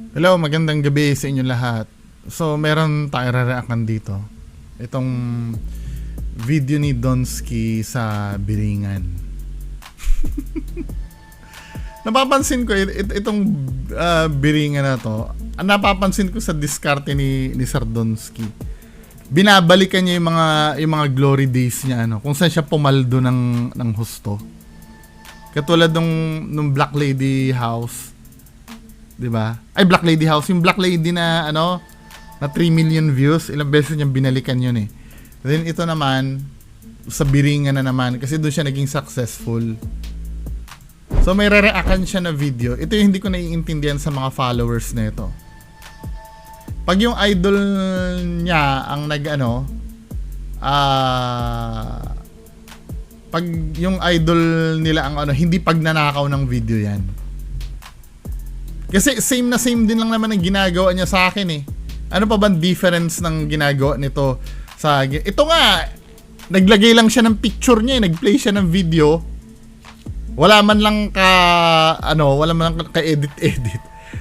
Hello, magandang gabi sa inyo lahat. So, meron tayo re-reactan dito. Itong video ni Donsky sa Biringan. Napapansin ko itong Biringan na to. Ang napapansin ko sa diskarte ni Sir Donsky. Binabalikan niya yung mga glory days niya, kung saan siya pumaldo ng husto. Katulad nung Black Lady House. 'Di ba? Ay, Black Lady House, yung Black Lady na na 3 million views, ilang beses niyang binalikan yun eh. Then ito naman sa Biringan na naman kasi doon siya naging successful. So may re-reactan siya na video. Ito yung hindi ko naiintindihan sa mga followers nito. Pag yung idol niya ang pag yung idol nila ang hindi pagnanakaw ng video yan. Kasi same din lang naman ang ginagawa niya sa akin eh. Ano pa ba difference ng ginagawa nito sa... Ito nga, naglagay lang siya ng picture niya eh. Nagplay siya ng video. Wala man lang wala man lang ka-edit.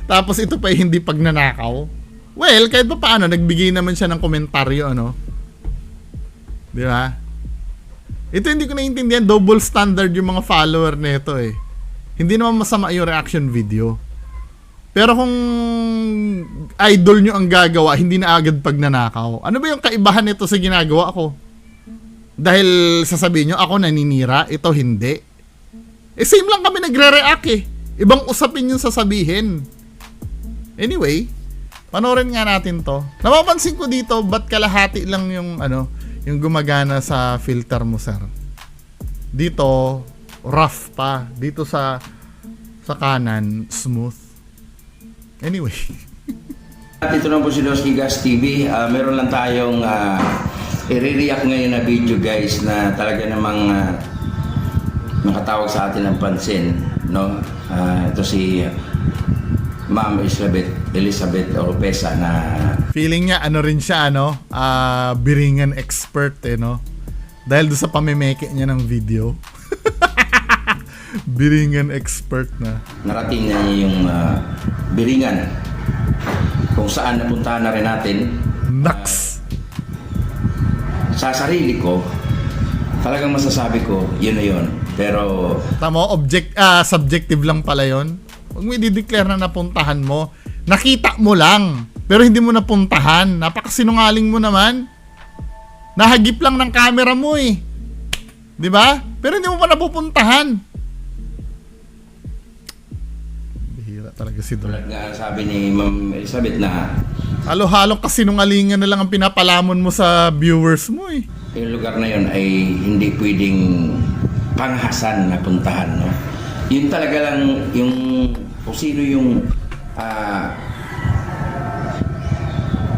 Tapos ito pa hindi pagnanakaw. Well, kahit pa paano, nagbigay naman siya ng komentaryo, Di ba? Ito hindi ko naiintindihan, double standard yung mga follower nito eh. Hindi naman masama yung reaction video. Pero kung idol nyo ang gagawa, hindi na agad pagnanakaw. Ano ba yung kaibahan nito sa ginagawa ko? Dahil sasabihin nyo, ako naninira, ito hindi. Same lang kami nagre-react eh. Ibang usapin yung sasabihin. Anyway, panoorin nga natin to. Napapansin ko dito, ba't kalahati lang yung yung gumagana sa filter mo, sir? Dito, rough pa. Dito sa kanan, smooth. Anyway. At ito lang po si Donsky Gas TV. Meron lang tayong i-react ngayon na video, guys, na talaga namang nakatawag sa atin ng pansin, ito si Ma'am Elizabeth Oropesa na feeling niya rin siya Biringan expert dahil doon sa pamimeke niya ng video. Biringan expert na. Narating na niya yung Biringan kung saan napuntahan na rin natin. Naks! Sa sarili ko, talagang masasabi ko, yun na yun. Pero tamo, subjective lang pala yun. Huwag mo i-declare na napuntahan mo. Nakita mo lang, pero hindi mo napuntahan. Napakasinungaling mo naman. Nahagip lang ng camera mo eh. 'Di ba? Pero hindi mo pa napupuntahan. Bihira talaga si Dol. nga sabi ni Ma'am Elizabeth na halo-halong kasinungalingan na lang ang pinapalamon mo sa viewers mo eh. yung lugar na yun ay hindi pwedeng panghasan na puntahan, Yun talaga lang yung kung sino yung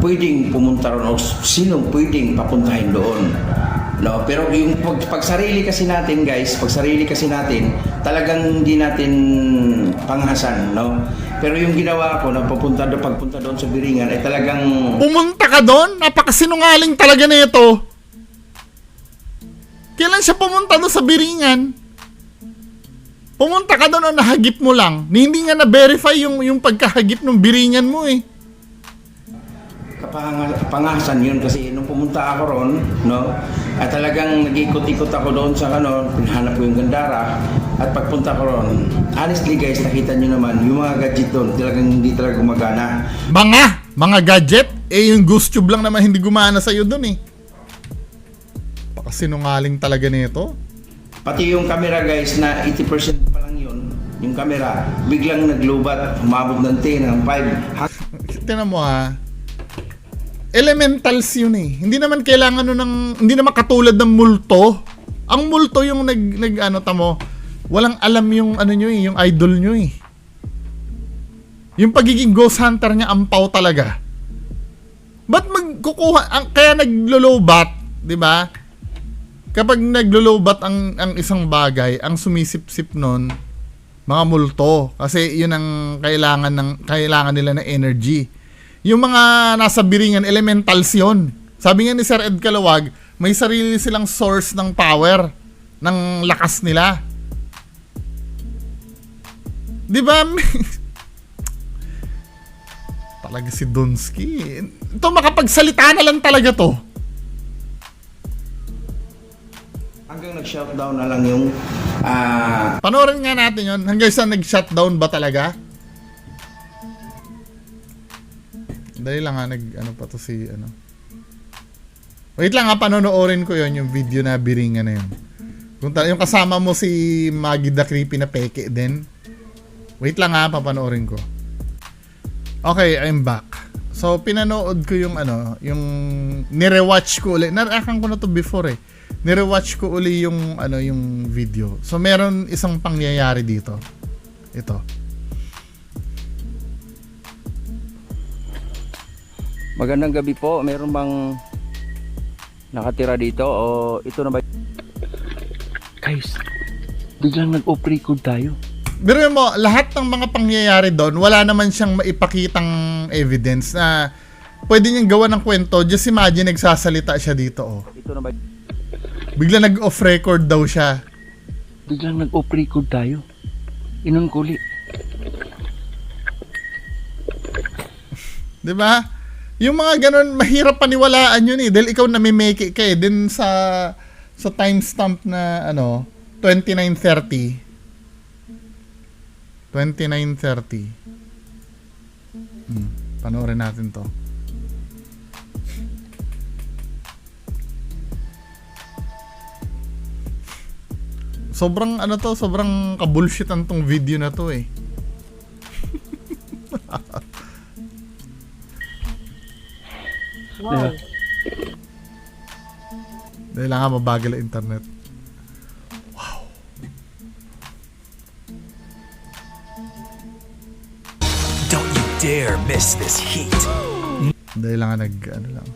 pwedeng pumunta ron o sino pwedeng papuntahin doon. Pero yung pag sarili kasi natin, guys, talagang hindi natin panghasan, Pero yung ginawa ko na pagpunta doon sa Biringan ay talagang pumunta ka doon? Napakasinungaling talaga na ito. Kailan siya pumunta doon sa Biringan? Pumunta ka doon o nahagip mo lang? Hindi nga na-verify yung pagkahagip ng Biringan mo eh. Pangasan yun kasi nung pumunta ako ron, at talagang nag-ikot-ikot ako doon sa pinahanap ko yung Gandara, at pagpunta ko ron, honestly guys, nakita nyo naman yung mga gadget doon, talagang hindi talaga gumagana. Mga gadget? Yung ghost tube lang naman hindi gumana sa'yo doon eh. Pakasinungaling talaga nito. Pati yung camera, guys, na 80% pa lang yun, yung camera, biglang naglubat, humabot ng 10, ng 5. Tingnan mo elementals yun eh. Hindi naman kailangan hindi naman katulad ng multo. Ang multo yung walang alam yung nyo eh, yung idol nyo eh. Yung pagiging ghost hunter niya ampaw talaga. Ba't kaya naglolobat, 'di ba? Kapag naglolobat ang isang bagay, ang sumisip-sip nun, mga multo. Kasi yun ang kailangan nila na energy. Yung mga nasa Biringan, elementals yun. Sabi nga ni Sir Ed Calawag, may sarili silang source ng power, ng lakas nila. Di ba? Talaga si Donsky. Ito makapagsalita na lang talaga to. Hanggang nag-shutdown na lang yung Panoorin nga natin yun. Hanggang sa nag-shutdown ba talaga? Dali lang ha, ano pa to si, ano. Wait lang ha, panonoorin ko yon yung video na biringan na yun. Yung kasama mo si Maggie the Creepy na peke din. Wait lang ha, papanoorin ko. Okay, I'm back. So, pinanood ko yung ano, yung nirewatch ko ulit. Narakan ko na to before eh. Nirewatch ko uli yung ano, yung video. So, meron isang pangyayari dito. Ito. Magandang gabi po. Meron bang nakatira dito o ito na ba? Guys, biglang nag-off-record tayo. Pero mo, lahat ng mga pangyayari doon, wala naman siyang maipakitang evidence na pwede niyang gawa ng kwento. Just imagine, nagsasalita siya dito. Oh. Ito na ba? Bigla nag-off record daw siya. Biglang nag-off record tayo. Inong kuli. 'Di ba? Yung mga ganun, mahirap paniwalaan yun eh. Dahil ikaw namimake ka eh. Din sa timestamp na ano, 29:30. 29:30. Panoorin natin to. Sobrang ano to, sobrang kabulshitan tong video na to eh. Wow. Dahil lang nga mabagal ang internet. Don't you dare miss this heat. Dahil lang nga ano lang.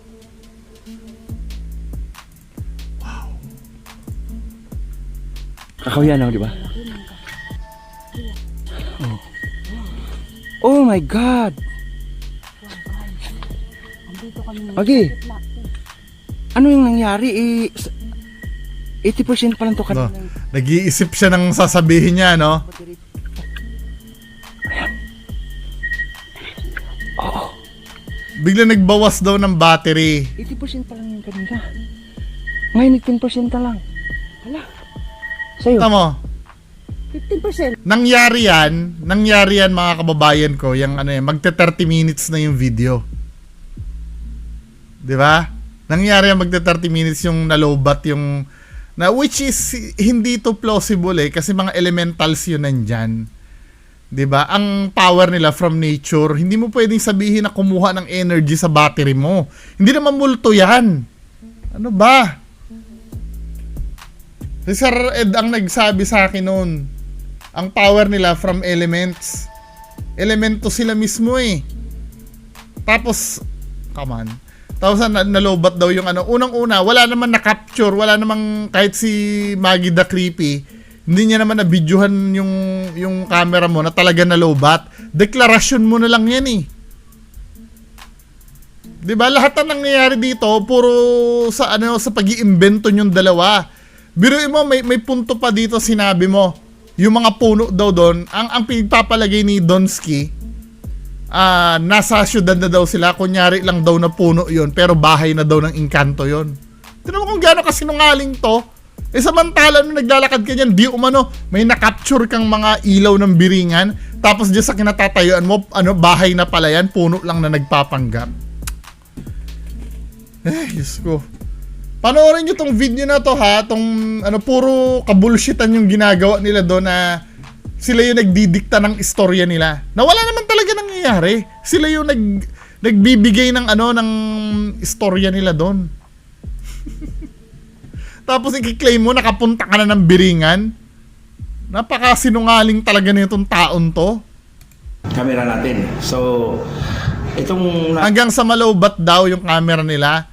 Kakawian ako, di ba? Oh. Oh my God! Okay. Ano yung nangyari? 80% pa lang to No, kanina. nag-iisip siya ng sasabihin niya, no? Bigla nagbawas daw ng battery. 80% pa lang yung kanina. Ngayon, 10% na lang. Hala. Sa'yo. Tama. 15%. Nangyari yan mga kababayan ko, yung ano yan, magte 30 minutes na yung video. 'Di ba? Nangyari yan magte 30 minutes yung nalobat yung na which is hindi to plausible eh kasi mga elementals yun nandyan. 'Di ba? Ang power nila from nature, hindi mo pwedeng sabihin na kumuha ng energy sa battery mo. Hindi naman multo yan. Ano ba? Si Sir Ed ang nagsabi sa akin noon. Ang power nila from elements. Elemento sila mismo eh. Tapos, come on. Tapos nalobat daw yung ano. Unang-una, wala naman na-capture. Wala namang kahit si Maggie the Creepy. Hindi niya naman na-videohan yung camera mo na talaga nalobat. Deklarasyon mo na lang yan eh. 'Di ba? Lahat ng nangyayari dito puro sa ano sa pag-iimbento yung dalawa. Biruin mo may punto pa dito sinabi mo. Yung mga puno daw doon, ang pinagpapalagay ni Donsky, nasa syudad na daw sila, kunyari lang daw na puno yon pero bahay na daw ng engkanto yon. Tignan mo kung gaano kasinungaling to. Eh samantala nung naglalakad ka dyan, di umano, may nakapture kang mga ilaw ng biringan, tapos dyan sa kinatatayuan mo, bahay na pala yan, puno lang na nagpapanggap. Diyos ko. Panoorin nyo tong video na to ha, tong puro kabulshitan yung ginagawa nila doon na sila yung nagdidikta ng istorya nila. Na wala naman talaga nangyayari. Sila yung nagbibigay ng ng istorya nila doon. Tapos i-claim mo nakapunta ka na ng biringan. Napakasinungaling talaga nitong taon to. Camera natin. So, itong Hanggang sa malowbat daw yung camera nila.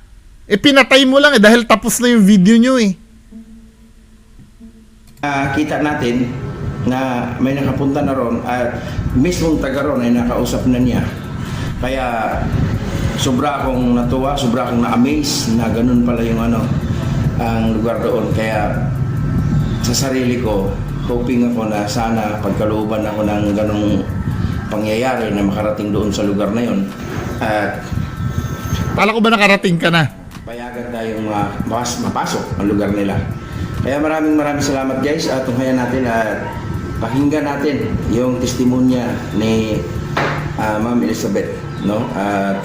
Pinatay mo lang dahil tapos na yung video nyo eh. kita natin na may nakapunta na ron at mismong taga ron ay nakausap na niya. Kaya sobra akong natuwa, sobra akong na-amaze na ganun pala yung ang lugar doon. Kaya sa sarili ko, hoping ako na sana pagkalooban ako ng ganung pangyayari na makarating doon sa lugar na yon. At Kala ko ba nakarating ka na? payagan tayong mapasok ang lugar nila. Kaya maraming salamat guys at tunghayan natin at pakinggan natin yung testimonya ni Ma'am Elizabeth, no? At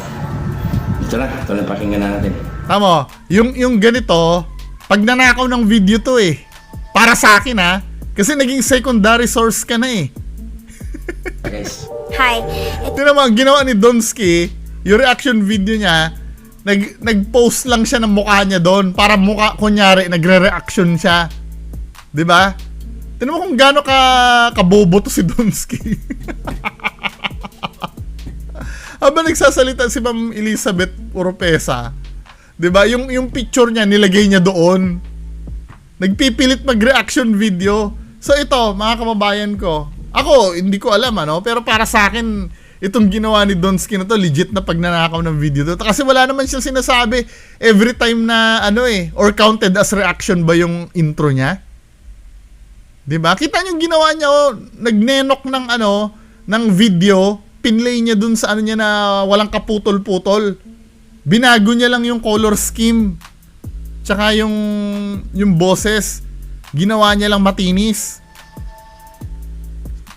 ito na pakinggan na natin. Tama, yung ganito, pag nanakaw ng video to para sa akin kasi naging secondary source ka na Guys. Hi. Tingnan mo, ang ginawa ni Donsky, yung reaction video niya, nag-post lang siya ng mukha niya doon para mukha, kunyari, nagre-reaction siya. 'Di ba? Tingnan mo kung gaano kabobo to si Donsky. Habang nagsasalita si Ma'am Elizabeth Oropesa, 'di ba? Yung picture niya nilagay niya doon. Nagpipilit mag-reaction video. So ito, mga kababayan ko, ako hindi ko alam pero para sa akin itong ginawa ni Donsky na to legit na pagnanakaw ng video to. Kasi wala naman siyang sinasabi every time na or counted as reaction ba yung intro niya. 'Di ba? Kita niyo ginawa niya nagnenok ng video, pinlay niya dun sa niya na walang kaputol-putol. Binago niya lang yung color scheme. Tsaka yung boses, ginawa niya lang matinis.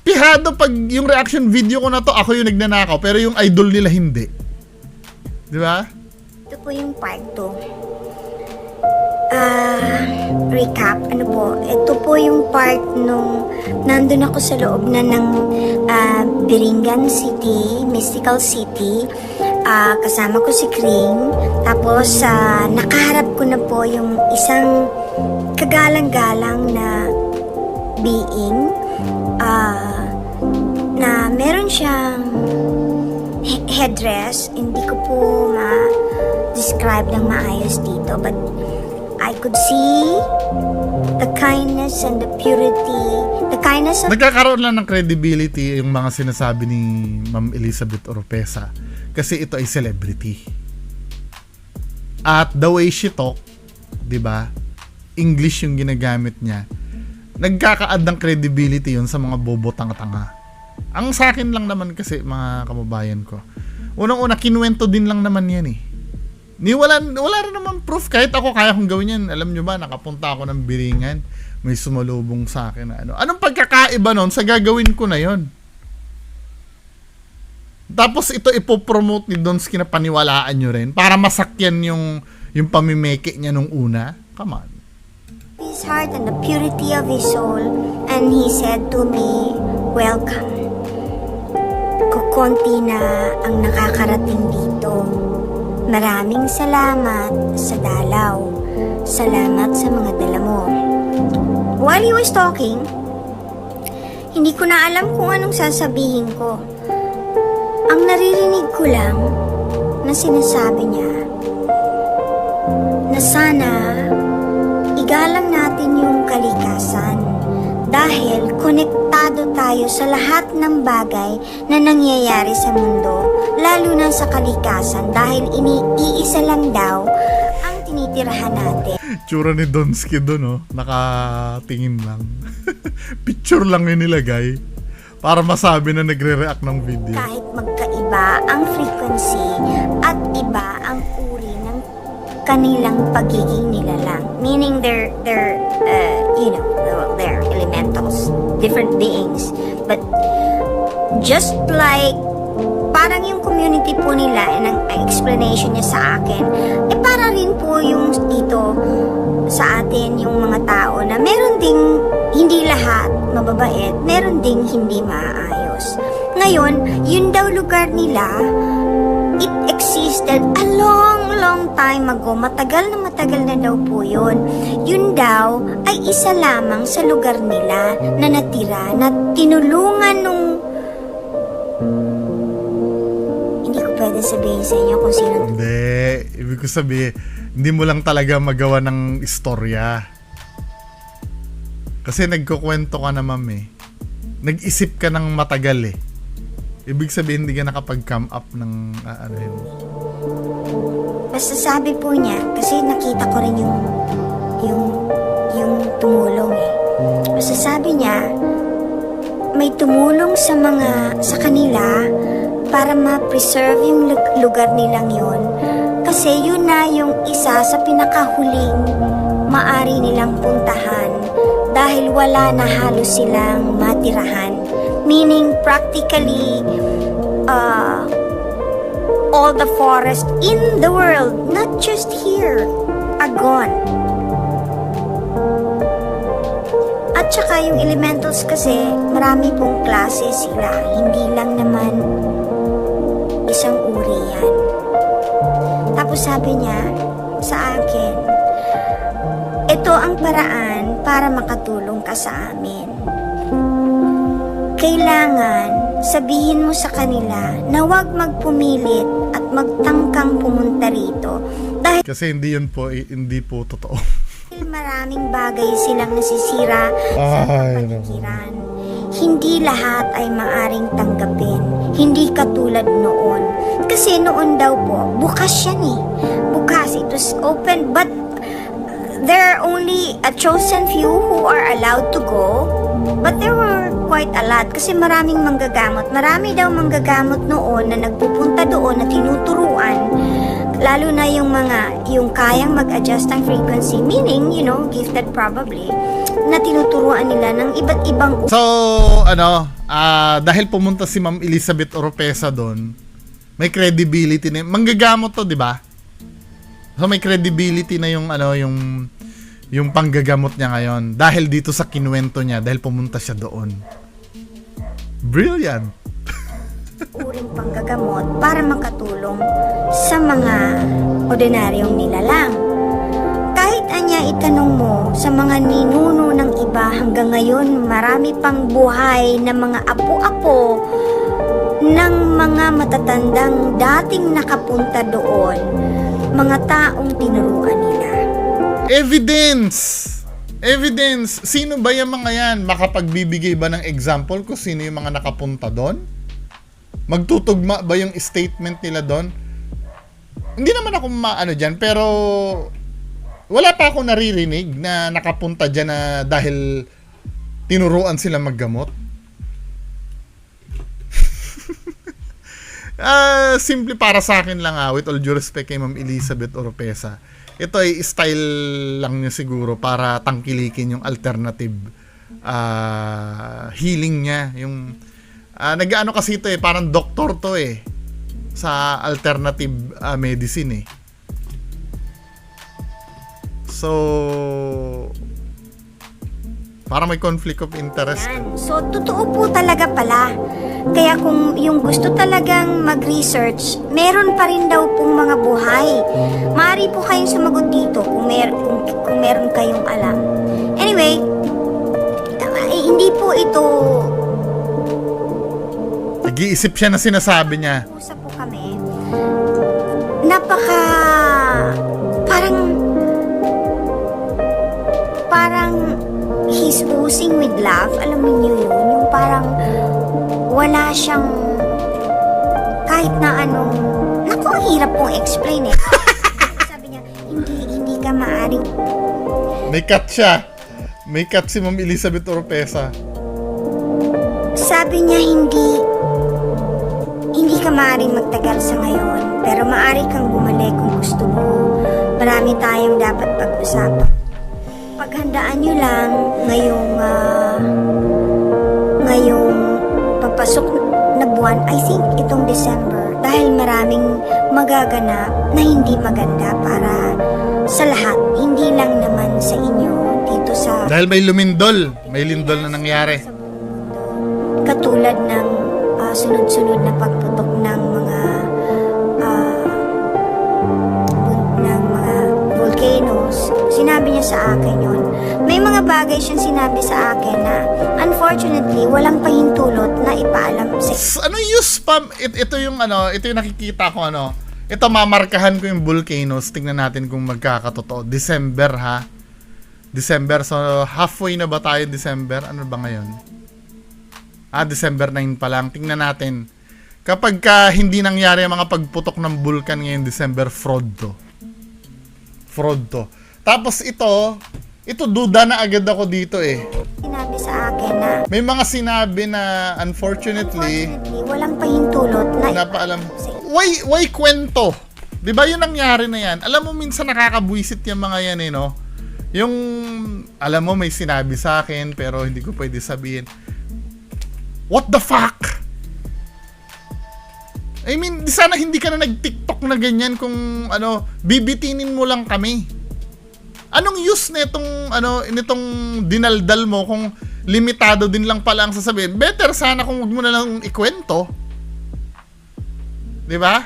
Pihado pag yung reaction video ko na to, ako yung nagnanakaw, pero yung idol nila hindi. Di ba? Ito po yung part 2. Recap, ito po yung part nung nandun ako sa loob na ng Biringan City, Mystical City. Kasama ko si Kring. Tapos nakaharap ko na po yung isang kagalang-galang na being na meron siyang headdress. Hindi ko po ma-describe ng maayos dito, but I could see the kindness and the purity, the kindness of... Nagkakaroon lang ng credibility yung mga sinasabi ni Ma'am Elizabeth Oropesa kasi ito ay celebrity. At the way she talk, 'di ba? English yung ginagamit niya. Nagkaka-add ng credibility yun sa mga bobo tanga-tanga. Ang sa akin lang naman kasi, mga kababayan ko, unang-una kinuwento din lang naman yan wala rin naman proof. Kahit ako kaya kong gawin yan. Alam nyo ba, nakapunta ako ng Biringan, may sumalubong sa akin na anong pagkakaiba nun sa gagawin ko na yon? Tapos ito ipopromote ni Donsky na paniwalaan nyo rin para masakyan yung pamimeke niya nung una. Come on. his heart and the purity of his soul, and he said to me, "Welcome." Kukonti na ang nakakarating dito. Maraming salamat sa dalaw. Salamat sa mga dala mo. While he was talking, hindi ko na alam kung anong sasabihin ko. Ang naririnig ko lang na sinasabi niya na sana igalang natin yung kalikasan dahil konektado tayo sa lahat ng bagay na nangyayari sa mundo, lalo na sa kalikasan dahil iisa lang daw ang tinitirahan natin. Tsura ni Donsky doon, nakatingin lang. Picture lang yung nilagay para masabi na nagre-react ng video. Kahit magkaiba ang frequency at iba ang uri ng kanilang pagiging nilalang. Meaning they're elementals, different beings. But just like parang yung community po nila and ang explanation niya sa akin, para rin po yung dito sa atin yung mga tao na meron ding hindi lahat mababait, meron ding hindi maayos. Ngayon, yun daw lugar nila, it existed a long time ago. Matagal na daw po yun. Yun daw ay isa lamang sa lugar nila na natira, na tinulungan nung... Hindi ko pwede sabihin sa inyo kung sino. Hindi. Ibig ko sabihin, hindi mo lang talaga magawa ng istorya. Kasi nagkukwento ka na, ma'am, Nag-isip ka ng matagal, Ibig sabihin, hindi ka nakapag-come up ng yun. Basta sabi po niya, kasi nakita ko rin yung tumulong, Basta sabi niya, may tumulong sa kanila para ma-preserve yung lugar nilang yun. Kasi yun na yung isa sa pinakahuling maari nilang puntahan dahil wala na halos silang matirahan. Meaning, practically, all the forest in the world, not just here, are gone. At saka yung elementals kasi, marami pong klase sila. Hindi lang naman isang uri yan. Tapos sabi niya sa akin, ito ang paraan para makatulong ka sa amin. Kailangan sabihin mo sa kanila na huwag magpumilit at magtangkang pumunta rito dahil Kasi hindi po totoo. maraming bagay silang nasisira sa Ay, kapaligiran. Hindi lahat ay maaring tanggapin. Hindi katulad noon. Kasi noon daw po, bukas yan eh. Bukas, it was open, but there are only a chosen few who are allowed to go. But there were quite a lot kasi maraming manggagamot. Marami daw manggagamot noon na nagpupunta doon na tinuturuan. Lalo na yung kayang mag-adjust ng frequency, meaning, gifted probably, na tinuturuan nila ng iba't ibang So, dahil pumunta si Ma'am Elizabeth Oropesa doon, may credibility na, manggagamot to, di ba? So, may credibility na yung panggagamot niya ngayon dahil dito sa kinuwento niya, dahil pumunta siya doon. Brilliant! uring panggagamot para makatulong sa mga ordinaryong nilalang. Kahit anya itanong mo sa mga ninuno ng iba hanggang ngayon, marami pang buhay na mga apo-apo ng mga matatandang dating nakapunta doon, mga taong tinuruan nila. Evidence! Evidence! Sino ba yung mga yan? Makapagbibigay ba ng example kung sino yung mga nakapunta doon? Magtutugma ba yung statement nila doon? Hindi naman ako maano dyan, pero wala pa ako naririnig na nakapunta dyan na dahil tinuruan sila maggamot. Simple para sa akin lang, with all due respect kay Ma'am Elizabeth Oropesa, ito ay style lang niya siguro para tangkilikin yung alternative healing niya. Yung nag-ano kasi ito parang doktor to sa alternative medicine So, parang may conflict of interest. Yan. So, totoo po talaga pala. Kaya kung yung gusto talagang mag-research, meron pa rin daw pong mga buhay. Maaari po kayong sumagot dito kung meron kayong alam. Anyway, hindi po ito... Nag-iisip siya na sinasabi niya. Usap po kami. Parang he's oozing with love. Alam niyo yun? Yung parang wala siyang kahit na anong... Naku, ang hirap pong explain Sabi niya, hindi ka maaring... May cut siya. May cut si Ma'am Elizabeth Oropesa. Sabi niya, hindi ka maaaring magtagal sa ngayon, pero maaari kang bumalik kung gusto mo. Marami tayong dapat pag-usapan. Paghandaan nyo lang ngayong papasok na buwan, I think itong December, dahil maraming magaganap na hindi maganda para sa lahat, hindi lang naman sa inyo dito sa... Dahil may lindol na nangyari. Sa buong mundo. Katulad ng sunod-sunod na pagputok ng mga volcanoes. Sinabi niya sa akin yun. May mga bagay siyang sinabi sa akin na unfortunately walang pahintulot na ipaalam sa... Ano use pa? Ito yung nakikita ko Ito mamarkahan ko yung volcanoes. Tingnan natin kung magkakatotoo. December ha. December. So halfway na ba tayo December? Ano ba ngayon? December 9 pa lang. Tingnan natin. Kapag hindi nangyari ang mga pagputok ng bulkan ngayong December, fraud to. Tapos ito duda na agad ako dito Sinabi nagsabi sa akin na May mga sinabi na unfortunately, unfortunately, walang pahintulot na napaalam. Why kwento? 'Di ba 'yun nangyari na 'yan? Alam mo minsan nakakabwisit yung mga 'yan eh, no? Yung alam mo may sinabi sa akin pero hindi ko pwede sabihin. What the fuck? I mean, sana hindi ka na nag-TikTok na ganyan kung ano, bibitinin mo lang kami. Anong use nitong nitong dinaldal mo kung limitado din lang pala ang sasabihin? Better sana kung wag mo na lang ikwento. 'Di ba?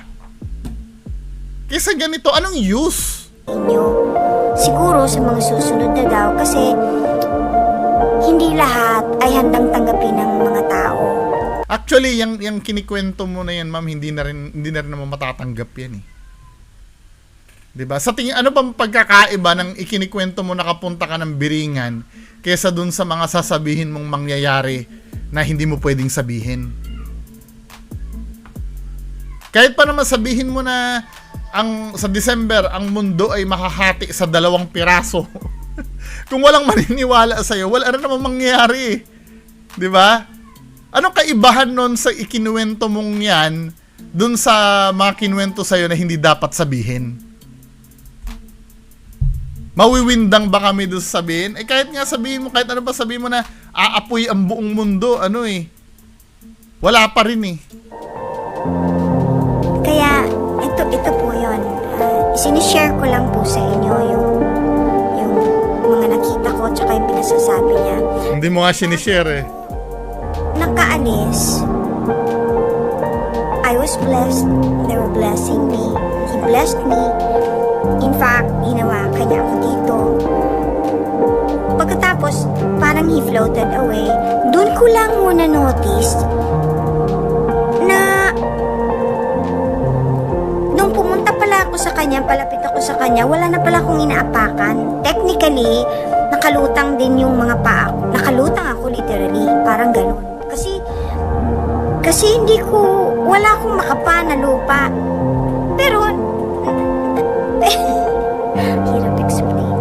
Kaysa ganito, anong use? inyo. Siguro sa mga susunod na daw kasi hindi lahat ay handang tanggapin ng mga tao. Actually, yung kinikwento mo na yan, ma'am, hindi na rin naman matatanggap yan eh. 'Di ba? Sa tingin, ano bang pagkakaiba ng ikinikwento mo nakapunta ka ng Biringan kaysa dun sa mga sasabihin mong mangyayari na hindi mo pwedeng sabihin? Kahit pa naman sabihin mo na sa December, ang mundo ay makahati sa 2 piraso. Kung walang maniniwala sa'yo, wala na naman mangyayari eh. 'Di ba? Anong kaibahan nun sa ikinuwento mong yan dun sa mga kinuwento sa'yo na hindi dapat sabihin? Mawiwindang ba kami dun sa sabihin? Eh kahit nga sabihin mo, kahit ano ba sabihin mo na aapoy ang buong mundo, wala pa rin eh. Kaya ito po yun. Sinishare ko lang po sa inyo yung mga nakita ko tsaka yung pinasasabi niya. Hindi mo nga sinishare eh. Nakaalis, I was blessed. They were blessing me. He blessed me. In fact, hinawakan niya ako dito. Pagkatapos, parang he floated away. Doon ko lang muna notice na nung pumunta pala ako sa kanya, palapit ako sa kanya, wala na pala akong inaapakan. Technically, nakalutang din yung mga paa ko. Nakalutang ako literally, parang ganun. Kasi wala akong makapa na lupa. Pero, hirap explain.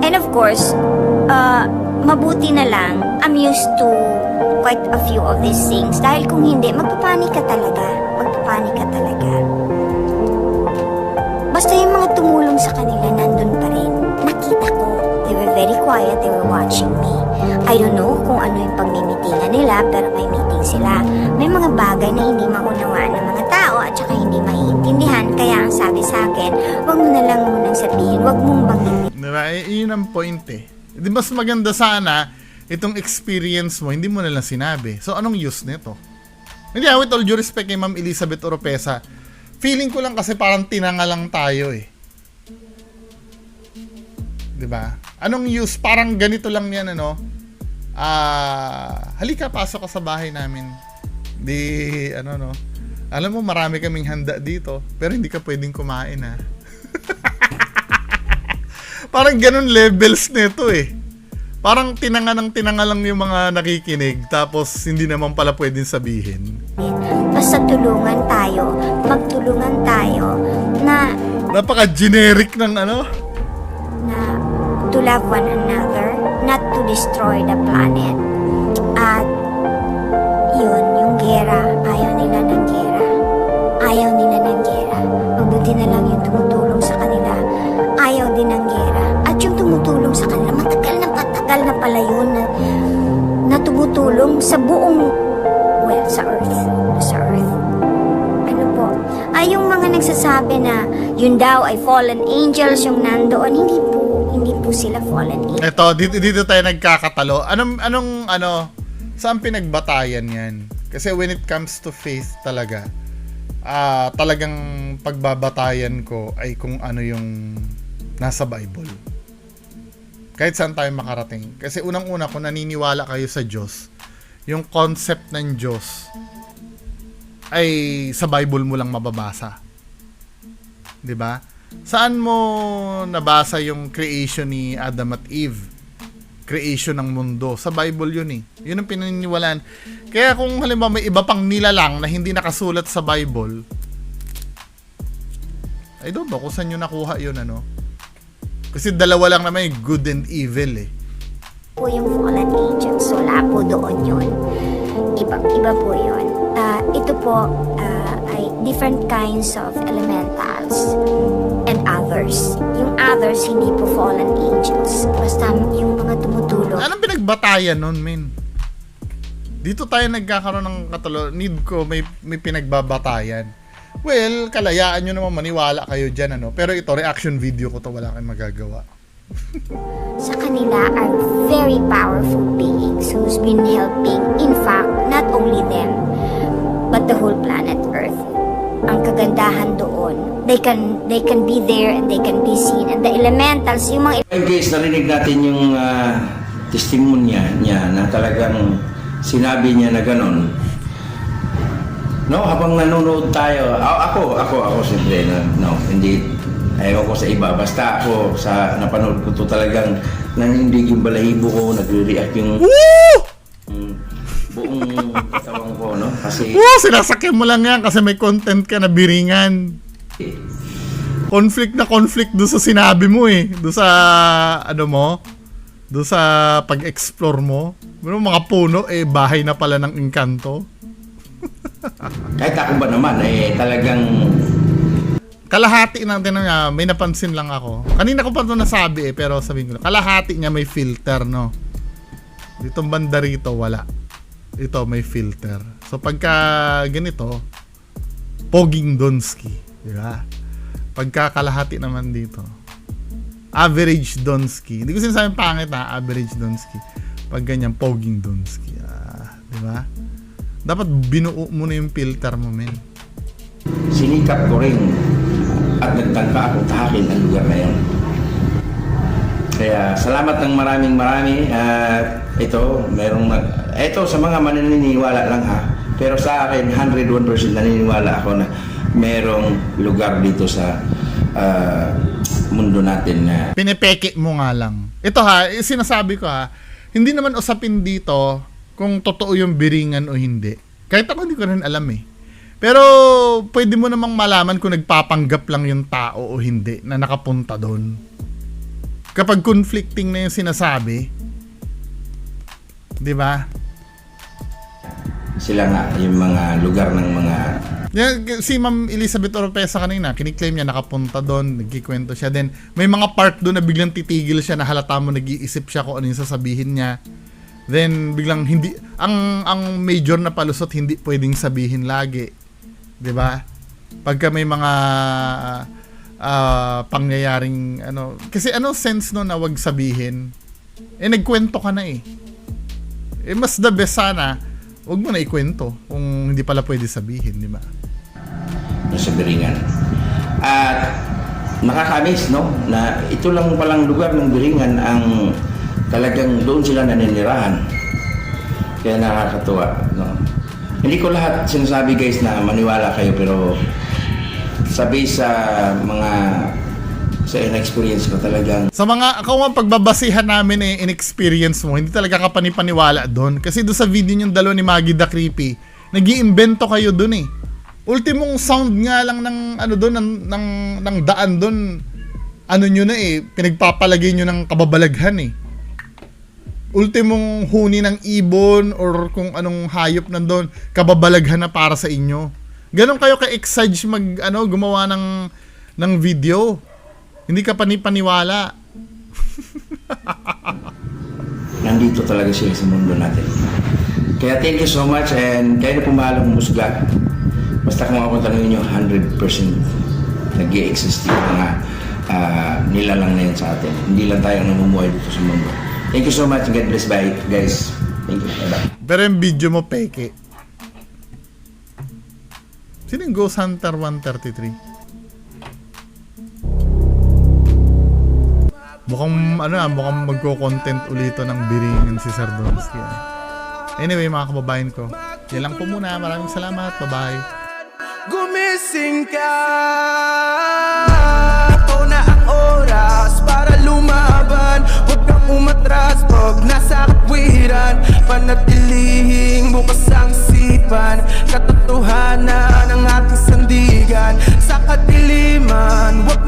And of course, mabuti na lang, I'm used to quite a few of these things. Dahil kung hindi, magpapanik ka talaga. Basta yung mga tumulong sa kanila, nandun pa rin. Nakita ko. They were very quiet, they were watching me. I don't know kung ano yung pagmimitingan nila, pero may meeting sila. May mga bagay na hindi maunawaan ng mga tao at saka hindi maiintindihan. Kaya ang sabi sa akin, wag mo na lang munang sabihin, wag mong banggitin. Diba? Yun ang point eh. Di mas maganda sana itong experience mo, hindi mo na lang sinabi. So anong use nito? Hindi, with all due respect kay Ma'am Elizabeth Oropesa, feeling ko lang kasi parang tinanga lang tayo eh. Diba? Anong use? Parang ganito lang yan, halika, pasok ka sa bahay namin. Alam mo, marami kaming handa dito, pero hindi ka pwedeng kumain, ha? Parang ganun levels nito, eh. Parang tinanga lang yung mga nakikinig, tapos hindi naman pala pwedeng sabihin. Basta tulungan tayo, magtulungan tayo na Napaka-generic ng na to love one another, not to destroy the planet. At yun, yung gera, ayaw nila ng gera. Mabuti na lang yung tumutulong sa kanila. Ayaw din ng gera. At yung tumutulong sa kanila, matagal na pala yun na tumutulong sa buong, sa earth. Ano po? Yung mga nagsasabi na yun daw ay fallen angels yung nandoon, hindi po sila fallen angels. Eto, dito tayo nagkakatalo. Saan pinagbatayan yan? Kasi when it comes to faith talaga, talagang pagbabatayan ko ay kung ano yung nasa Bible. Kahit saan tayo makarating. Kasi unang-una, kung naniniwala kayo sa Diyos, yung concept ng Diyos ay sa Bible mo lang mababasa. 'Di ba? Saan mo nabasa yung creation ni Adam at Eve? Creation ng mundo. Sa Bible yun eh. Yun ang pinaniniwalaan. Kaya kung halimbawa may iba pang nilalang na hindi nakasulat sa Bible, I don't know kung saan nyo nakuha yun, Kasi dalawa lang naman yung good and evil eh. po yung fallen angels. Wala po doon yun. Iba po yun. Ito po ay different kinds of elementals and others. Yung others, hindi po fallen angels. Basta yung mga tumutulong. Anong pinagbatayan nun, men? Dito tayo nagkakaroon ng need ko, may pinagbabatayan. Well, kalayaan nyo naman maniwala kayo dyan, ano? Pero ito, reaction video ko to, wala kayong magagawa. Sa kanila are very powerful beings who's been helping, in fact, not only them, but the whole planet Earth. Ang kagandahan doon, they can be there and they can be seen. And the elementals, yung mga Guys, narinig natin yung testimonya niya na talagang sinabi niya na ganon. No, habang nanonood tayo, ako siyempre, no, hindi, ayaw ko sa iba. Basta ako, sa napanood ko to talagang nanindig yung balahibo ko, nagre-react yung buong katawan ko, no? Kasi, Sinasakyan mo lang yan kasi may content ka na biringan. Conflict doon sa sinabi mo eh. Doon sa, doon sa pag-explore mo. Mga puno, bahay na pala ng engkanto. kahit ako ba naman, talagang Kalahati natin na may napansin lang ako. Kanina ko pa ito nasabi pero sabihin ko na, kalahati niya may filter, no? Ditong banda rito, wala. Ito, may filter. So, pagka ganito, Poging Donsky. Diba? Pagka kalahati naman dito, Average Donsky. Hindi ko sinasabing pangit na, Average Donsky. Pag ganyan, Poging Donsky. Diba? Dapat binuo mo na yung filter mo, men. sinikap ko rin at nagtangka ako tahakin ang lugar na yun. Kaya salamat ng marami at ito, ito sa mga mananiniwala lang ha, pero sa akin 101% naniniwala ako na merong lugar dito sa mundo natin na pinipeke mo nga lang. Ito ha, sinasabi ko ha, hindi naman usapin dito kung totoo yung biringan o hindi. Kahit ako hindi ko rin alam eh. Pero pwede mo namang malaman kung nagpapanggap lang yung tao o hindi na nakapunta doon. Kapag conflicting na yung sinasabi, di ba? sila nga yung mga lugar ng mga Si Ma'am Elizabeth Oropesa kanina, kiniklaim niya nakapunta doon, nagkikwento siya. Then may mga part doon na biglang titigil siya na halata mo nag-iisip siya kung ano yung sasabihin niya. Then biglang hindi ang major na palusot hindi pwedeng sabihin lagi. 'Di ba? Pagka may mga pangyayaring kasi sense no na wag sabihin. Nagkwento ka na eh. Mas the best sana wag mo na ikwento kung hindi pala pwede sabihin, di ba? sa Biringan. At nakakamiss no na ito lang palang lugar ng Biringan ang talagang doon sila naninirahan. Kaya nakakatuwa no. Hindi ko lahat sinasabi guys na maniwala kayo, pero sabi sa mga experience ko talagang sa mga kung pagbabasihan namin in-experience mo, hindi talaga ka panipaniwala doon. Kasi doon sa video yung dalawa ni Maggie the Creepy, nag-iimbento kayo doon eh. Ultimong sound nga lang ng doon ng daan doon. Nyo na pinagpapalagay nyo ng kababalaghan eh. Ultimong huni ng ibon or kung anong hayop nandoon, kababalaghan na para sa inyo. Ganon kayo ka-exage gumawa ng video. Hindi ka panipaniwala. nandito talaga sila sa mundo natin. Kaya thank you so much, and kayo na pumalang musga. Basta kung ako tanongin nyo, 100% nag-i-exist yung mga nilalang na yun sa atin. Hindi lang tayo namumuhay dito sa mundo. Thank you so much. God bless. Bye, guys. Thank you. Bye-bye. Pero yung video mo peke. Sino yung Ghost Hunter 133? Mukhang magko-content ulito ng biringan si Sir Donsky. Anyway, mga kababayan ko, yan lang po muna. Maraming salamat. Bye-bye. Gumising ka, ito na ang oras para lumaban. Huwag kang umatras pag nasa katwiran. Panatilihing bukas ang isipan, katotohanan ang ating sandigan. Sa kadiliman, huwag